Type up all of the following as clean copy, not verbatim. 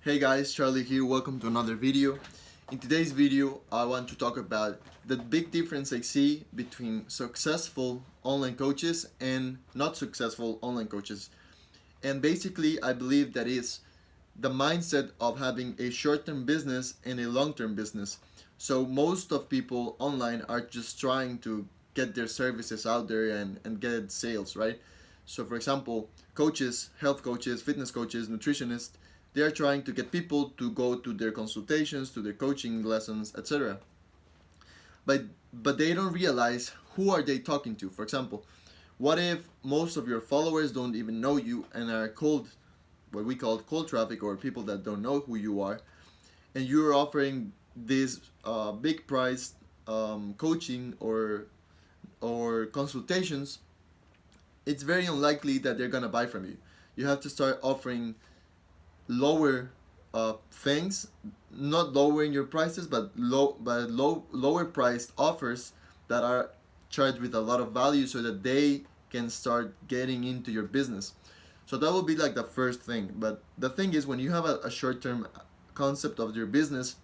Hey guys, Charlie here. Welcome to another video. In today's video, I want to talk about the big difference I see between successful online coaches and not successful online coaches. And basically, I believe that is the mindset of having a short-term business and a long-term business. So most of people online are just trying to get their services out there and get sales, right? So for example, coaches, health coaches, fitness coaches, nutritionists, they are trying to get people to go to their consultations, to their coaching lessons, etc. But they don't realize who are they talking to. For example, what if most of your followers don't even know you and are cold, what we call cold traffic, or people that don't know who you are, and you're offering this big price coaching or consultations? It's very unlikely that they're gonna buy from you. You have to start offering lower things, not lowering your prices, but lower priced offers that are charged with a lot of value, so that they can start getting into your business. So that will be like the first thing. But the thing is, when you have a short term concept of your business,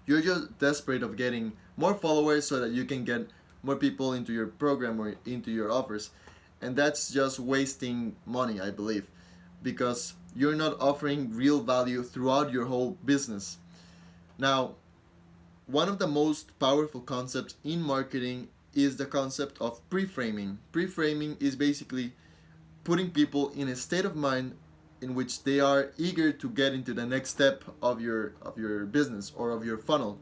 you're just desperate of getting more followers so that you can get more people into your program or into your offers. And that's just wasting money, I believe, because you're not offering real value throughout your whole business. Now, one of the most powerful concepts in marketing is the concept of pre-framing. Pre-framing is basically putting people in a state of mind in which they are eager to get into the next step of your business or of your funnel.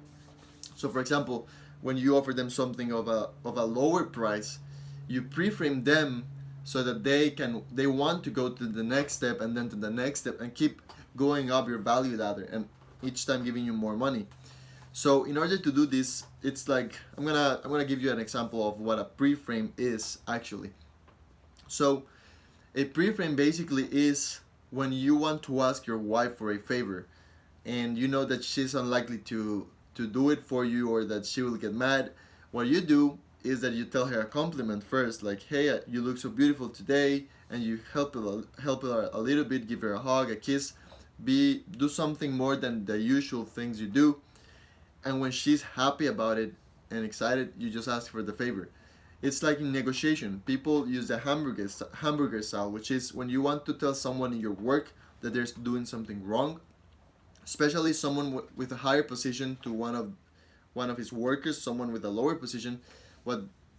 So for example, when you offer them something of a lower price, you pre-frame them so that they want to go to the next step and then to the next step and keep going up your value ladder, and each time giving you more money. So in order to do this, it's like I'm gonna give you an example of what a pre-frame is actually. So a pre-frame basically is when you want to ask your wife for a favor, and you know that she's unlikely to do it for you, or that she will get mad. What you do is that you tell her a compliment first, like, "Hey, you look so beautiful today," and you help her a little bit, give her a hug, a kiss, do something more than the usual things you do. And when she's happy about it and excited, you just ask for the favor. It's like in negotiation. People use the hamburger style, which is when you want to tell someone in your work that they're doing something wrong, especially someone with a higher position to one of his workers, someone with a lower position.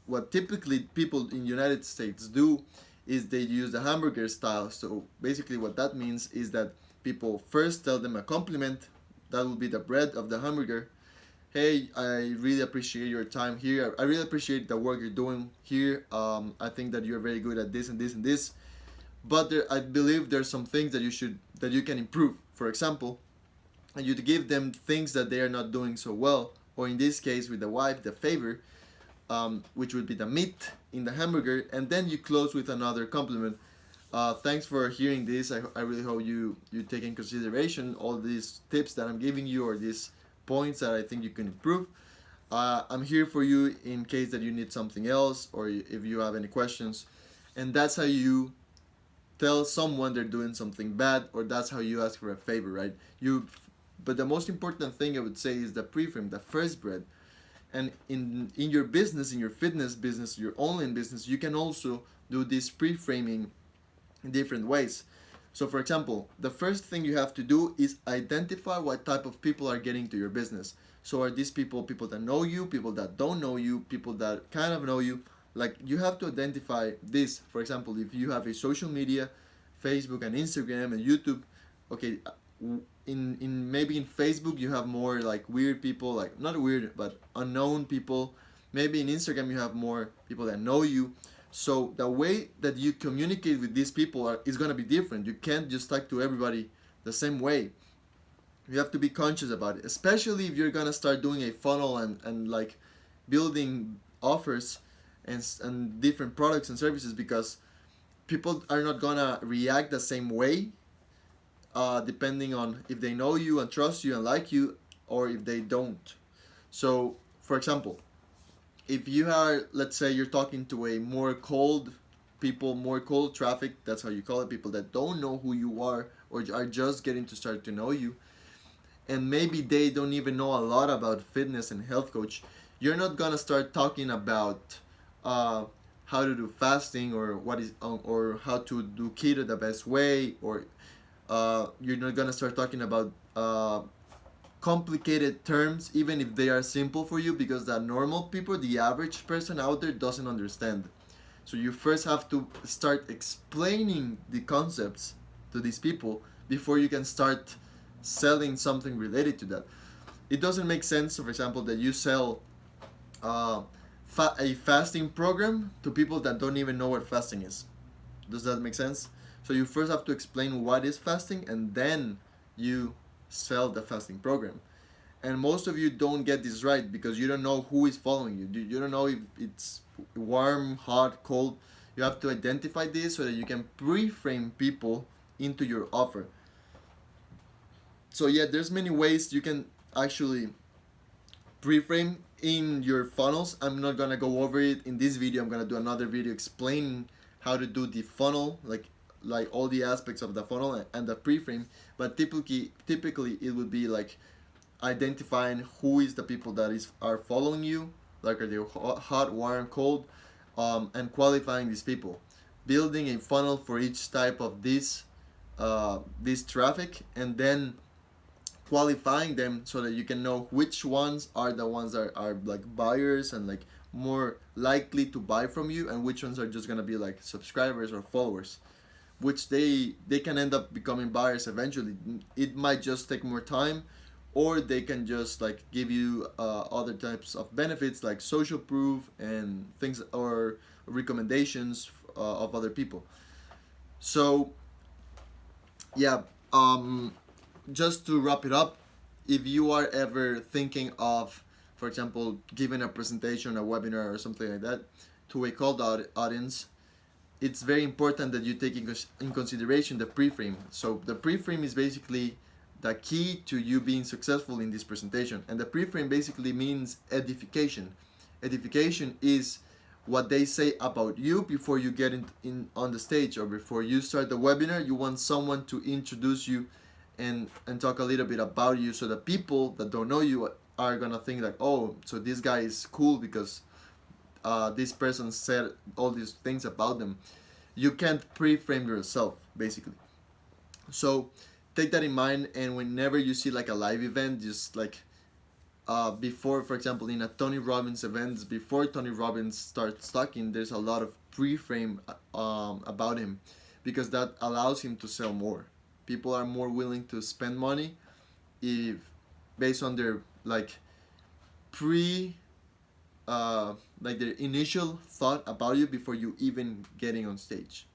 What typically people in United States do is they use the hamburger style. So basically, what that means is that people first tell them a compliment. That will be the bread of the hamburger. "Hey, I really appreciate your time here. I really appreciate the work you're doing here. I think that you're very good at this and this and this. But I believe there's some things that you can improve. For example," and you give them things that they are not doing so well, or in this case with the wife, the favor, which would be the meat in the hamburger, and then you close with another compliment. Thanks for hearing this. I really hope you take in consideration all these tips that I'm giving you, or these points that I think you can improve. I'm here for you in case that you need something else, or if you have any questions. And that's how you tell someone they're doing something bad, or that's how you ask for a favor, right? But the most important thing I would say is the pre-frame, the first bread. And in your business, in your fitness business, your online business, you can also do this pre-framing in different ways. So for example, the first thing you have to do is identify what type of people are getting to your business. So are these people that know you, people that don't know you, people that kind of know you? Like, you have to identify this. For example, if you have a social media, Facebook and Instagram and YouTube, okay, in maybe in Facebook you have more like weird people, like not weird but unknown people. Maybe in Instagram you have more people that know you. So the way that you communicate with these people is going to be different. You can't just talk to everybody the same way. You have to be conscious about it, especially if you're going to start doing a funnel and like building offers and different products and services, because people are not going to react the same way, depending on if they know you and trust you and like you, or if they don't. So for example, if you are, let's say you're talking to a more cold traffic, that's how you call it, people that don't know who you are or are just getting to start to know you, and maybe they don't even know a lot about fitness and health coach, you're not gonna start talking about uh, how to do fasting, or how to do keto the best way, or you're not gonna start talking about complicated terms, even if they are simple for you, because the normal people, the average person out there, doesn't understand. So you first have to start explaining the concepts to these people before you can start selling something related to that. It doesn't make sense, for example, that you sell uh, a fasting program to people that don't even know what fasting is. Does that make sense? So you first have to explain what is fasting, and then you sell the fasting program. And most of you don't get this right because you don't know who is following you. You don't know if it's warm, hot, cold. You have to identify this so that you can pre-frame people into your offer. So yeah, there's many ways you can actually pre-frame in your funnels. I'm not gonna go over it in this video. I'm gonna do another video explaining how to do the funnel, like all the aspects of the funnel and the pre-frame. But typically it would be like identifying who is the people that are following you, like are they hot, warm, cold, and qualifying these people, building a funnel for each type of this traffic, and then qualifying them so that you can know which ones are the ones that are like buyers and like more likely to buy from you, and which ones are just gonna be like subscribers or followers, which they can end up becoming buyers eventually. It might just take more time, or they can just like give you other types of benefits like social proof and things, or recommendations of other people. So yeah, just to wrap it up, if you are ever thinking of, for example, giving a presentation, a webinar, or something like that to a cold audience, it's very important that you take in consideration the pre-frame. So the pre-frame is basically the key to you being successful in this presentation. And the pre-frame basically means edification. Edification is what they say about you before you get in on the stage, or before you start the webinar. You want someone to introduce you and talk a little bit about you, so that people that don't know you are gonna think like, oh, so this guy is cool because this person said all these things about them. You can't pre-frame yourself, basically. So take that in mind, and whenever you see like a live event, just like before, for example, in a Tony Robbins event, before Tony Robbins starts talking, there's a lot of pre-frame about him, because that allows him to sell more. People are more willing to spend money if based on their like pre like their initial thought about you before you even getting on stage.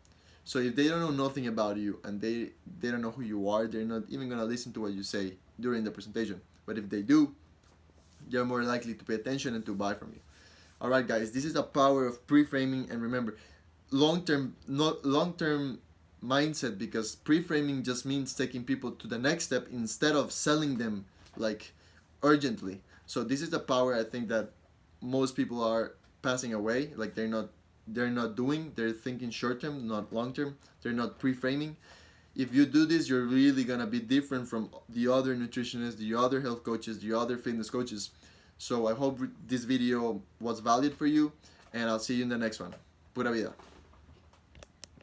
So if they don't know nothing about you, and they don't know who you are, they're not even gonna listen to what you say during the presentation. But if they do, they're more likely to pay attention and to buy from you. Alright guys, this is the power of pre-framing. And remember, long-term mindset, because pre-framing just means taking people to the next step instead of selling them like urgently. So this is the power I think that most people are passing away. Like they're not doing, they're thinking short term, not long term. They're not pre-framing. If you do this, you're really gonna be different from the other nutritionists, the other health coaches, the other fitness coaches. So I hope this video was valid for you, and I'll see you in the next one. Pura vida.